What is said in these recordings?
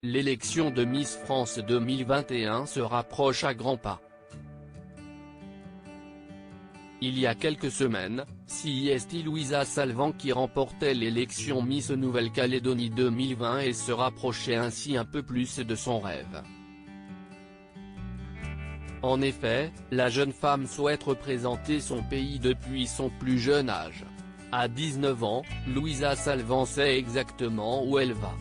L'élection de Miss France 2021 se rapproche à grands pas. Il y a quelques semaines, c'est Louisa Salvan qui remportait l'élection Miss Nouvelle-Calédonie 2020 et se rapprochait ainsi un peu plus de son rêve. En effet, la jeune femme souhaite représenter son pays depuis son plus jeune âge. À 19 ans, Louisa Salvan sait exactement où elle va.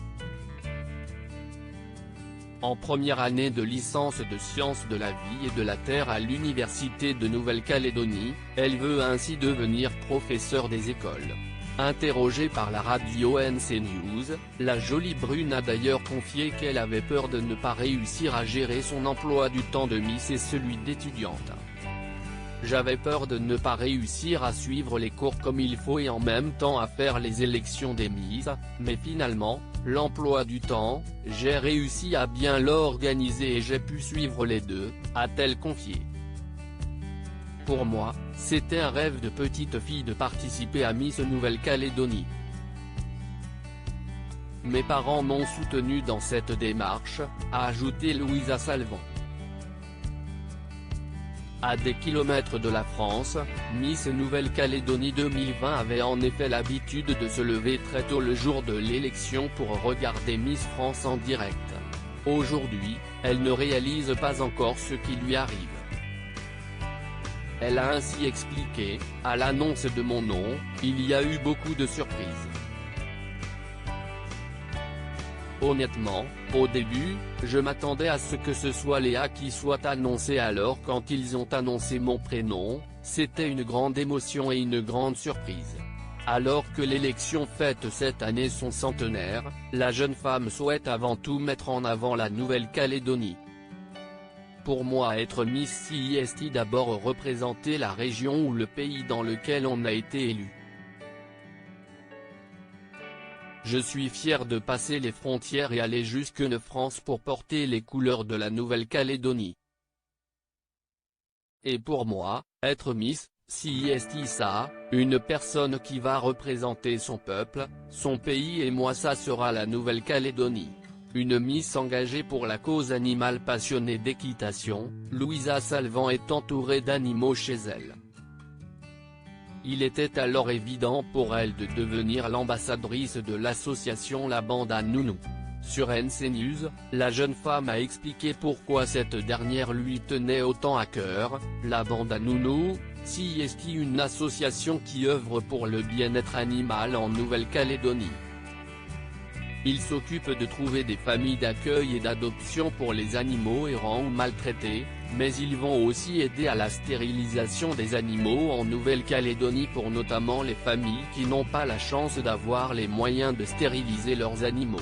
En première année de licence de sciences de la vie et de la Terre à l'Université de Nouvelle-Calédonie, elle veut ainsi devenir professeure des écoles. Interrogée par la radio NC News, la jolie brune a d'ailleurs confié qu'elle avait peur de ne pas réussir à gérer son emploi du temps de Miss et celui d'étudiante. J'avais peur de ne pas réussir à suivre les cours comme il faut et en même temps à faire les élections des Miss, mais finalement, l'emploi du temps, j'ai réussi à bien l'organiser et j'ai pu suivre les deux, a-t-elle confié. Pour moi, c'était un rêve de petite fille de participer à Miss Nouvelle-Calédonie. Mes parents m'ont soutenu dans cette démarche, a ajouté Louisa Salvan. À des kilomètres de la France, Miss Nouvelle-Calédonie 2020 avait en effet l'habitude de se lever très tôt le jour de l'élection pour regarder Miss France en direct. Aujourd'hui, elle ne réalise pas encore ce qui lui arrive. Elle a ainsi expliqué, à l'annonce de mon nom, il y a eu beaucoup de surprises. Honnêtement, au début, je m'attendais à ce que ce soit Léa qui soit annoncée alors quand ils ont annoncé mon prénom, c'était une grande émotion et une grande surprise. Alors que l'élection fête cette année son centenaire, la jeune femme souhaite avant tout mettre en avant la Nouvelle-Calédonie. Pour moi être Miss c'est d'abord représenter la région ou le pays dans lequel on a été élu. Je suis fier de passer les frontières et aller jusqu'en France pour porter les couleurs de la Nouvelle-Calédonie. Et pour moi, être Miss, c'est ça, une personne qui va représenter son peuple, son pays et moi ça sera la Nouvelle-Calédonie. Une Miss engagée pour la cause animale passionnée d'équitation, Louisa Salvan est entourée d'animaux chez elle. Il était alors évident pour elle de devenir l'ambassadrice de l'association La Bande à Nounou. Sur NC News, la jeune femme a expliqué pourquoi cette dernière lui tenait autant à cœur. La Bande à Nounou, c'est une association qui œuvre pour le bien-être animal en Nouvelle-Calédonie. Ils s'occupent de trouver des familles d'accueil et d'adoption pour les animaux errants ou maltraités, mais ils vont aussi aider à la stérilisation des animaux en Nouvelle-Calédonie pour notamment les familles qui n'ont pas la chance d'avoir les moyens de stériliser leurs animaux.